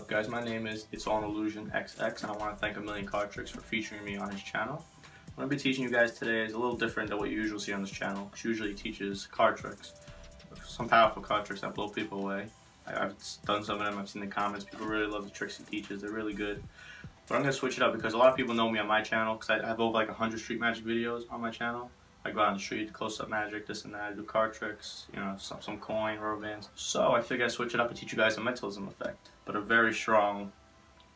up, guys? My name is It's All an Illusion XX, and I want to thank A Million Card Tricks for featuring me on his channel. What I'm going to be teaching you guys today is a little different than what you usually see on this channel, because usually he teaches card tricks, some powerful card tricks that blow people away. I've done some of them, I've seen the comments, people really love the tricks he teaches, they're really good. But I'm going to switch it up because a lot of people know me on my channel, because I have over like 100 street magic videos on my channel. I go out on the street, close-up magic, this and that, I do card tricks, you know, some coin, rubber bands. So I figured I'd switch it up and teach you guys a mentalism effect, but a very strong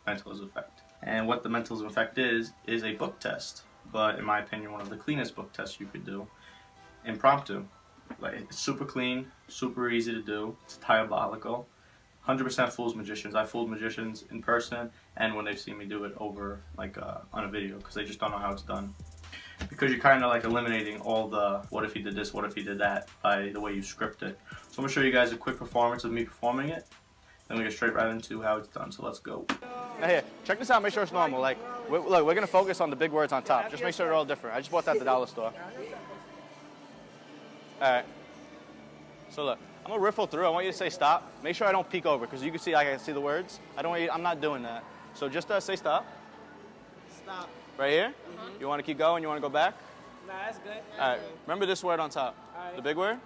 mentalism effect. And what the mentalism effect is a book test, but in my opinion, one of the cleanest book tests you could do, impromptu. Like, it's super clean, super easy to do, it's diabolical. 100% fools magicians. I fooled magicians in person and when they've seen me do it over, like, on a video, because they just don't know how it's done. Because you're kind of like eliminating all the what if he did this, what if he did that by the way you script it. So I'm going to show you guys a quick performance of me performing it. Then we get straight right into how it's done. So let's go. Now here, check this out, make sure it's normal. Like, look, we're going to focus on the big words on top. Just make sure they're all different. I just bought that at the dollar store. Alright. So look, I'm going to riffle through. I want you to say stop. Make sure I don't peek over because you can see I can see the words. I'm not doing that. So just say stop. Stop. Right here? You want to keep going? You want to go back? Nah, that's good. Alright, remember this word on top. The big word?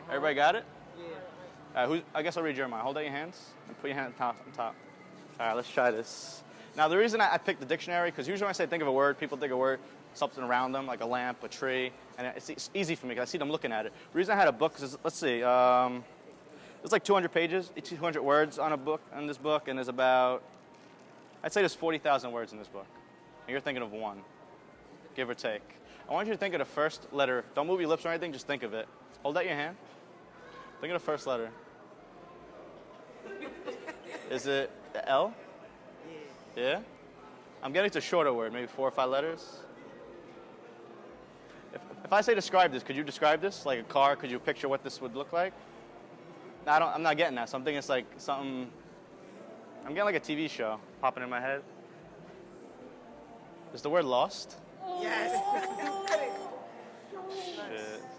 Everybody got it? Yeah. Alright, I guess I'll read your mind. Hold out your hands and put your hand on top. Alright, let's try this. Now, the reason I picked the dictionary, because usually when I say think of a word, people think of a word, something around them, like a lamp, a tree, and it's easy for me because I see them looking at it. The reason I had a book is, let's see, there's like 200 pages, 200 words on this book, and there's about, I'd say there's 40,000 words in this book. And you're thinking of one, give or take. I want you to think of the first letter. Don't move your lips or anything, just think of it. Hold out your hand. Think of the first letter. Is it the L? Yeah. Yeah? I'm getting to a shorter word, maybe 4 or 5 letters. If I say describe this, could you describe this? Like a car, could you picture what this would look like? No, I'm not getting that. So I'm thinking it's like something, I'm getting like a TV show popping in my head. Is the word lost? Yes.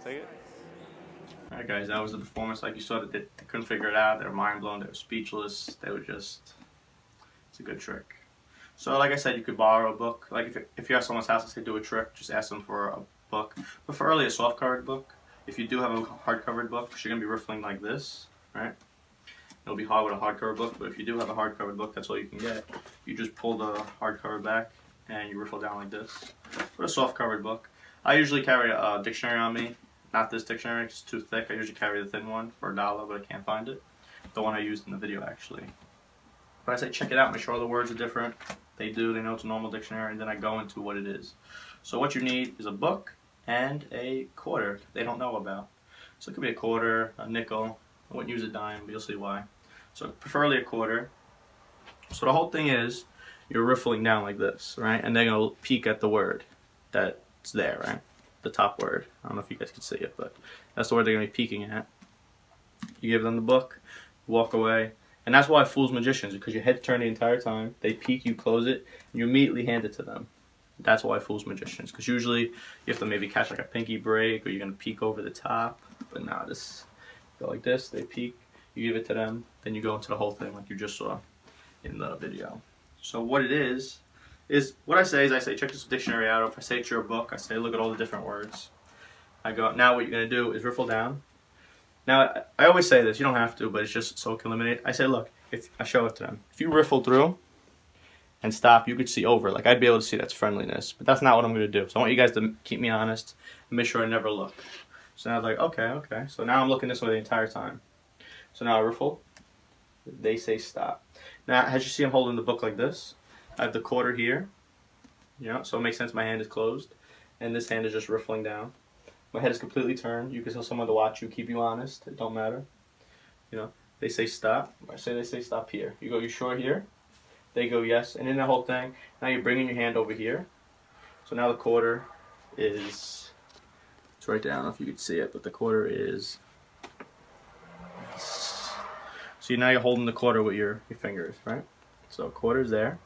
Take it. Alright guys, that was the performance. Like you saw, that they couldn't figure it out, they were mind blown, they were speechless, they were just, it's a good trick. So like I said, you could borrow a book. Like if you're at someone's house and say do a trick, just ask them for a book. Preferably a soft covered book. If you do have a hard covered book, you're going to be riffling like this, right? It'll be hard with a hardcover book, but if you do have a hardcover book, that's all you can get. You just pull the hardcover back and you riffle down like this. With a soft covered book. I usually carry a dictionary on me. Not this dictionary, it's too thick. I usually carry the thin one for $1, but I can't find it. The one I used in the video, actually. But I say check it out, make sure all the words are different. They know it's a normal dictionary, and then I go into what it is. So what you need is a book and a quarter they don't know about. So it could be a quarter, a nickel. I wouldn't use a dime, but you'll see why. So preferably a quarter. So the whole thing is you're riffling down like this, right? And they're going to peek at the word that's there, right? The top word. I don't know if you guys can see it, but that's the word they're going to be peeking at. You give them the book, walk away. And that's why it fools magicians, because your head's turned the entire time. They peek, you close it, and you immediately hand it to them. That's why it fools magicians, because usually you have to maybe catch like a pinky break, or you're going to peek over the top. But now this, go like this, they peek, you give it to them, then you go into the whole thing like you just saw in the video. So what it is what I say check this dictionary out. If I say it's your book, I say look at all the different words. I go, now what you're going to do is riffle down. Now, I always say this, you don't have to, but it's just so it can eliminate. I say, look, if I show it to them. If you riffle through and stop, you could see over. Like, I'd be able to see that's friendliness, but that's not what I'm going to do. So I want you guys to keep me honest and make sure I never look. So now they're like, okay. So now I'm looking this way the entire time. So now I riffle. They say stop. Now, as you see, I'm holding the book like this. I have the quarter here. You know, so it makes sense my hand is closed. And this hand is just riffling down. My head is completely turned. You can tell someone to watch you, keep you honest. It don't matter. You know, they say stop. I say they say stop here. You go, you sure here? They go yes. And in the whole thing, now you're bringing your hand over here. So now the quarter is, it's right there. I don't know if you can see it, but the quarter is, so now you're holding the quarter with your fingers, right? So quarter's there.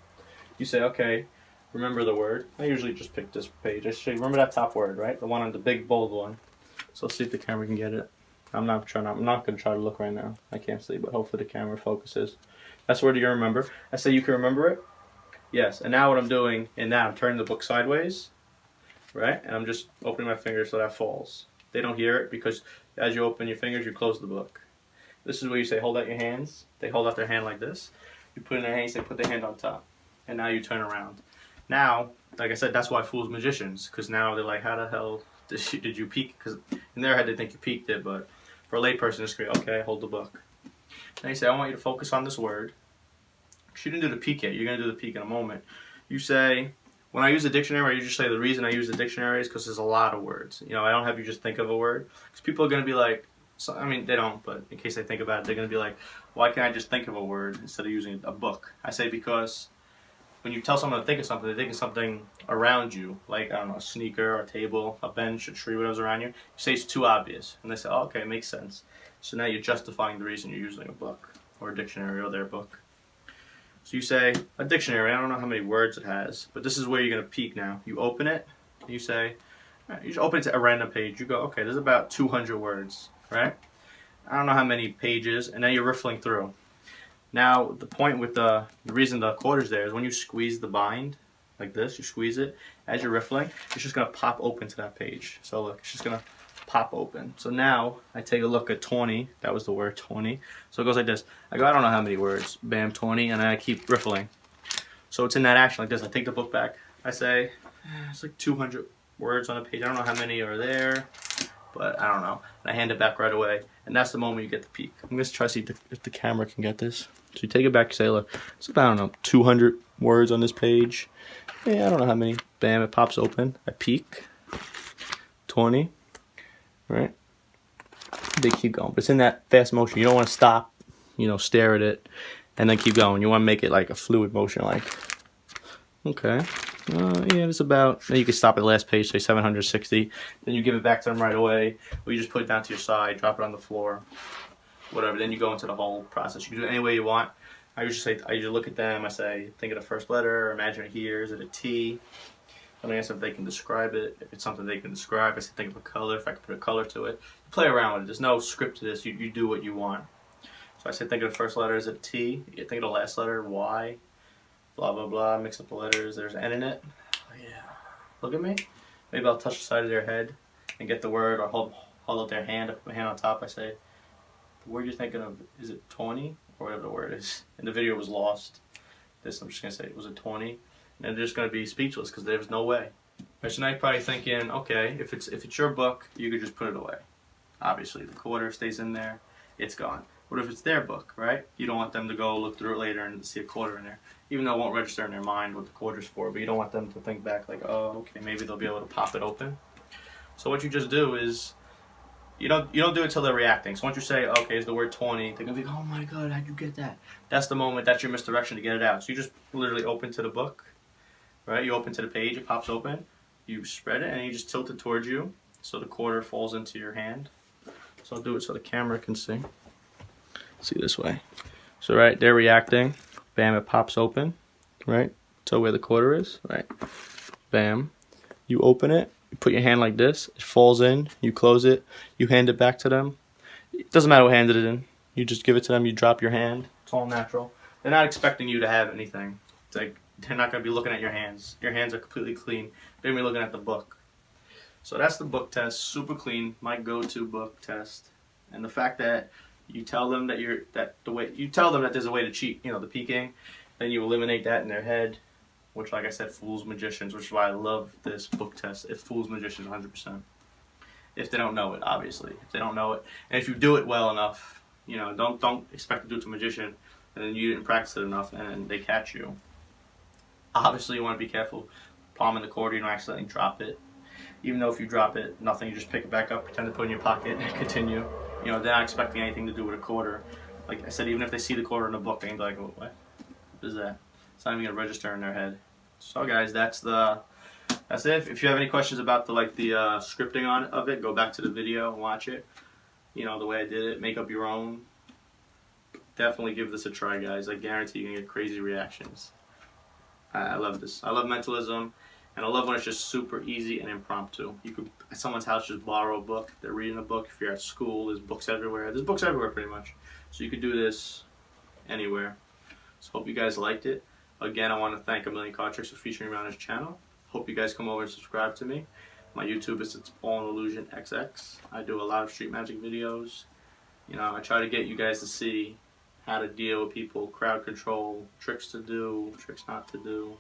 You say, okay, remember the word. I usually just pick this page. I say, remember that top word, right? The one on the big bold one. So let's see if the camera can get it. I'm not gonna try to look right now. I can't see, but hopefully the camera focuses. That's word you're gonna remember. I say you can remember it. Yes. And now what I'm doing, and now I'm turning the book sideways, right? And I'm just opening my fingers so that falls. They don't hear it because as you open your fingers, you close the book. This is where you say hold out your hands. They hold out their hand like this. You put in their hands, they put their hand on top. And now you turn around. Now, like I said, that's why fools magicians, because now they're like, how the hell did you peek? Because in their head they think you peeked it, but for a layperson, it's great. Okay, hold the book. Now you say, I want you to focus on this word. You didn't do the peek yet. You're going to do the peek in a moment. You say, when I use the dictionary, I usually say the reason I use the dictionary is because there's a lot of words. You know, I don't have you just think of a word. Because people are going to be like, so, I mean, they don't, but in case they think about it, they're going to be like, why can't I just think of a word instead of using a book? I say because when you tell someone to think of something, they think of something around you, like, I don't know, a sneaker, a table, a bench, a tree, whatever's around you. You say it's too obvious. And they say, oh, okay, it makes sense. So now you're justifying the reason you're using a book or a dictionary or their book. So you say, a dictionary, I don't know how many words it has, but this is where you're going to peek now. You open it, you say, you just open it to a random page. You go, okay, there's about 200 words, right? I don't know how many pages, and then you're riffling through. Now, the point with the reason the quarter's there is when you squeeze the bind, like this, you squeeze it, as you're riffling, it's just going to pop open to that page. So look, it's just going to pop open. So now I take a look at 20. That was the word 20. So it goes like this. I go, I don't know how many words. Bam, 20, and then I keep riffling. So it's in that action like this. I take the book back. I say, it's like 200 words on a page. I don't know how many are there, but I don't know. And I hand it back right away. And that's the moment you get the peek. I'm going to try to see if the camera can get this. So you take it back, you say, look, it's about, I don't know, 200 words on this page. Yeah, I don't know how many. Bam, it pops open. I peek. 20. Right? They keep going. But it's in that fast motion. You don't want to stop, you know, stare at it, and then keep going. You want to make it like a fluid motion, like, okay. Yeah, it's about, then you can stop at the last page, say 760. Then you give it back to them right away, or you just put it down to your side, drop it on the floor, whatever. Then you go into the whole process. You can do it any way you want. I usually look at them, I say, think of the first letter, imagine it here, is it a T? Let me ask if they can describe it. If it's something they can describe, I say think of a color, if I can put a color to it. You play around with it. There's no script to this. You do what you want. So I say think of the first letter, is it T? You think of the last letter, Y. Blah, blah, blah. Mix up the letters. There's N in it. Oh, yeah. Look at me. Maybe I'll touch the side of their head and get the word, or hold out their hand. I put my hand on top. I say, the word you're thinking of, is it 20? Or whatever the word is. And the video was lost. This, I'm just going to say, was it 20? And they're just going to be speechless because there's no way. Right, so now you're probably thinking, okay, if it's your book, you could just put it away. Obviously, the quarter stays in there, it's gone. What if it's their book, right? You don't want them to go look through it later and see a quarter in there. Even though it won't register in their mind what the quarter's for, but you don't want them to think back like, oh, okay, maybe they'll be able to pop it open. So what you just do is, you don't do it till they're reacting. So once you say, okay, is the word 20, they're going to be, oh my God, how'd you get that? That's the moment, that's your misdirection to get it out. So you just literally open to the book. Right, you open to the page, it pops open, you spread it, and you just tilt it towards you so the quarter falls into your hand. So I'll do it so the camera can see. See this way. So right, they're reacting. Bam, it pops open. Right, so where the quarter is. Right, bam. You open it, you put your hand like this, it falls in, you close it, you hand it back to them. It doesn't matter what hand it in. You just give it to them, you drop your hand. It's all natural. They're not expecting you to have anything. It's like, they're not going to be looking at your hands. Your hands are completely clean. They're going to be looking at the book. So that's the book test. Super clean. My go-to book test. And the fact that you tell them that there's a way to cheat, you know, the peeking, then you eliminate that in their head, which, like I said, fools magicians, which is why I love this book test. It fools magicians 100%. If they don't know it, obviously. If they don't know it, and if you do it well enough, you know, don't expect to do it to a magician, and then you didn't practice it enough, and then they catch you. Obviously, you want to be careful. Palm in the quarter, you don't accidentally drop it. Even though if you drop it, nothing, you just pick it back up, pretend to put it in your pocket, and continue. You know, they're not expecting anything to do with a quarter. Like I said, even if they see the quarter in the book, they can be like, oh, what is that? It's not even going to register in their head. So, guys, that's it. If you have any questions about the scripting of it, go back to the video and watch it. You know, the way I did it, make up your own. Definitely give this a try, guys. I guarantee you're going to get crazy reactions. I love this. I love mentalism, And I love when it's just super easy and impromptu. You could at someone's house just borrow a book. They're reading a book. If you're at school, there's books everywhere. There's books everywhere pretty much. So you could do this anywhere. So hope you guys liked it. Again, I want to thank A Million Card Tricks for featuring me on his channel. Hope you guys come over and subscribe to me. My YouTube is It's All an Illusion XX. I do a lot of street magic videos. You know, I try to get you guys to see how to deal with people, crowd control, tricks to do, tricks not to do.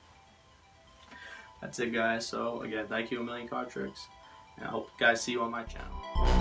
That's it, guys. So again, thank you, A Million Card Tricks, and I hope you guys see you on my channel.